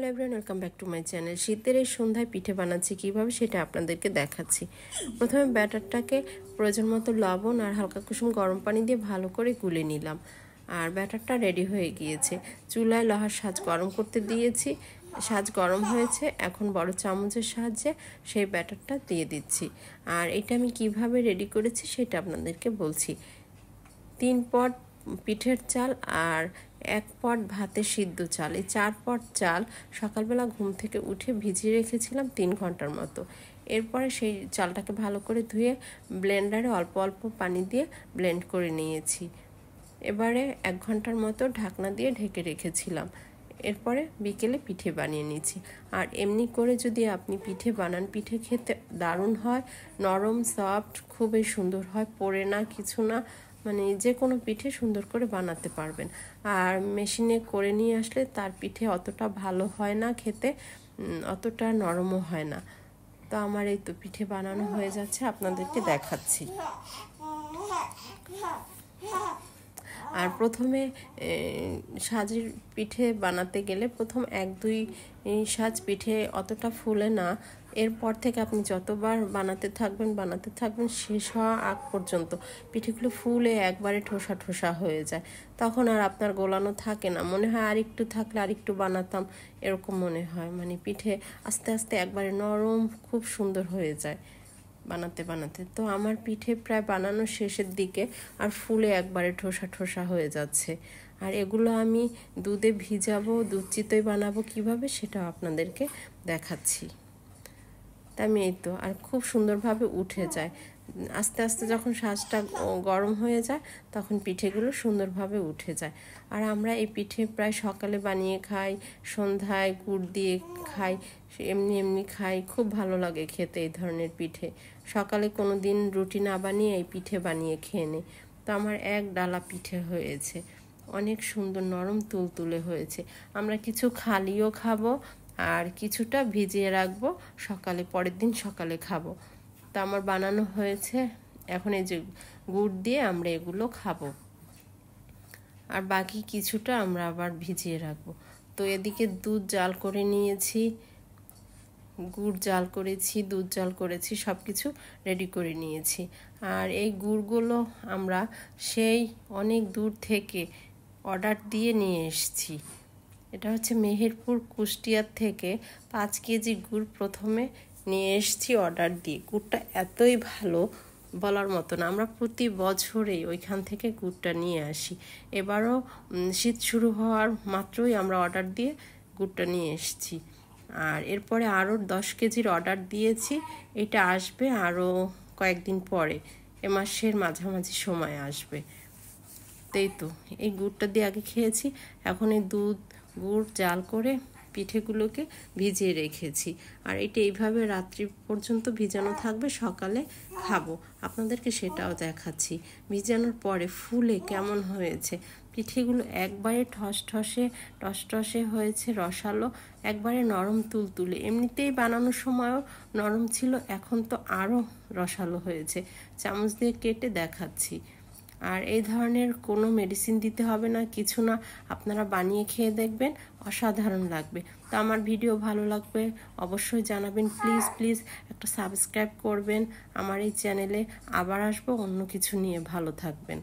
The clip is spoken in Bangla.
Hello everyone, welcome back to my channel. শীতের এই সন্ধ্যায় পিঠে বানাচ্ছি কিভাবে সেটা আপনাদেরকে দেখাচ্ছি। প্রথমে ব্যাটারটাকে প্রয়োজন মতো লবণ আর হালকা কুসুম গরম পানি দিয়ে ভালো করে গুলে নিলাম। আর ব্যাটারটা রেডি হয়ে গিয়েছে। চুলায় লোহার সাজ গরম করতে দিয়েছি, সাজ গরম হয়েছে। এখন বড় চামচের সাহায্যে সেই ব্যাটারটা দিয়ে দিচ্ছি। আর এটা আমি কিভাবে রেডি করেছি সেটা আপনাদেরকে বলছি। 3 পট পিঠের চাল আর 1 পট ভাতের সিদ্ধ চাল, এই 4 পট চাল সকালবেলা ঘুম থেকে উঠে ভিজিয়ে রেখেছিলাম 3 ঘন্টার মতো। এরপরে সেই চালটাকে ভালো করে ধুয়ে ব্লেন্ডারে অল্প অল্প পানি দিয়ে ব্লেন্ড করে নিয়েছি। এবারে 1 ঘন্টার মতো ঢাকনা দিয়ে ঢেকে রেখেছিলাম। এরপরে বিকেলে পিঠে বানিয়ে নিয়েছি। আর এমনি করে যদি আপনি পিঠে বানান, পিঠে খেতে দারুণ হয়, নরম সফট, খুবই সুন্দর হয়, পড়ে না কিছু না, মানে যে কোনো পিঠে সুন্দর করে বানাতে পারবেন। আর মেশিনে করে নিয়ে আসলে তার পিঠে অতটা ভালো হয় না খেতে, অতটা নরমও হয় না। তো আমার এই তো পিঠে বানানো হয়ে যাচ্ছে, আপনাদেরকে দেখাচ্ছি। আর প্রথমে সাজের পিঠে বানাতে গেলে প্রথম 1-2 সাজ পিঠে অতটা ফুলে না। এরপর থেকে আপনি যতবার বানাতে থাকবেন শেষ হওয়া আগ পর্যন্ত পিঠেগুলো ফুলে একবারে ঠোসা ঠোসা হয়ে যায়। তখন আর আপনার গোলানো থাকে না, মনে হয় আর একটু থাকলে আর একটু বানাতাম, এরকম মনে হয়। মানে পিঠে আস্তে আস্তে একবারে নরম, খুব সুন্দর হয়ে যায় বানাতে বানাতে। তো আমার পিঠে প্রায় বানানোর শেষের দিকে, আর ফুলে একবারে ঠোসা ঠোসা হয়ে যাচ্ছে। আর এগুলো আমি দুধে ভিজাবো, দুধ চিতই বানাবো কিভাবে সেটাও আপনাদেরকে দেখাচ্ছি। তা আমি এই তো, আর খুব সুন্দরভাবে উঠে যায়। আস্তে আস্তে যখন সাজটা গরম হয়ে যায় তখন পিঠেগুলো সুন্দরভাবে উঠে যায়। আর আমরা এই পিঠে প্রায় সকালে বানিয়ে খাই, সন্ধ্যায় গুড় দিয়ে খাই, এমনি এমনি খাই, খুব ভালো লাগে খেতে এই ধরনের পিঠে। সকালে কোনো দিন রুটি না বানিয়ে এই পিঠে বানিয়ে খেয়ে নিই। তো আমার 1 ডালা পিঠে হয়েছে, অনেক সুন্দর নরম তুলতুলে হয়েছে। আমরা কিছু খালিও খাবো আর কিছুটা ভিজিয়ে রাখবো, সকালে পরের দিন সকালে খাবো। তা আমার বানানো হয়েছে, এখন এই যে গুড় দিয়ে আমরা এগুলো খাবো, আর বাকি কিছুটা আমরা আবার ভিজিয়ে রাখবো। তো এদিকে দুধ জাল করে নিয়েছি, গুড় জাল করেছি, দুধ জাল করেছি, সব কিছু রেডি করে নিয়েছি। আর এই গুড়গুলো আমরা সেই অনেক দূর থেকে অর্ডার দিয়ে নিয়ে এসেছি। এটা হচ্ছে মেহেরপুর কুষ্টিয়ার থেকে 5 কেজি গুড় প্রথমে নিয়ে এসেছি অর্ডার দিয়ে। গুড়টা এতই ভালো বলার মতো না, আমরা প্রতি বছরেই ওইখান থেকে গুড়টা নিয়ে আসি। এবারও শীত শুরু হওয়ার মাত্রই আমরা অর্ডার দিয়ে গুড়টা নিয়ে এসেছি। আর এরপরে আরও 10 কেজির অর্ডার দিয়েছি, এটা আসবে আরও কয়েকদিন পরে, এ মাসের মাঝামাঝি সময় আসবে। তাই তো এই গুড়টা দিয়ে আগে খেয়েছি, এখন এই দুধ গুড় জাল করে পিঠেগুলোকে ভিজিয়ে রেখেছি। আর এটা এইভাবে রাত্রি পর্যন্ত ভিজানো থাকবে, সকালে খাবো, আপনাদেরকে সেটাও দেখাচ্ছি। ভিজানোর পরে ফুলে কেমন হয়েছে পিঠেগুলো, একবারে টসটসে হয়েছে, রসালো, একবারে নরম তুলতুলে। এমনিতেই বানানোর সময়ও নরম ছিল, এখন তো আরও রসালো হয়েছে। চামচ দিয়ে কেটে দেখাচ্ছি। আর এই ধরনের কোনো মেডিসিন দিতে হবে না, কিছু না, আপনারা বানিয়ে খেয়ে দেখবেন, অসাধারণ লাগবে। তো আমার ভিডিও ভালো লাগবে অবশ্যই জানাবেন, প্লিজ একটা সাবস্ক্রাইব করবেন আমার এই চ্যানেলে। আবার আসবো অন্য কিছু নিয়ে, ভালো থাকবেন।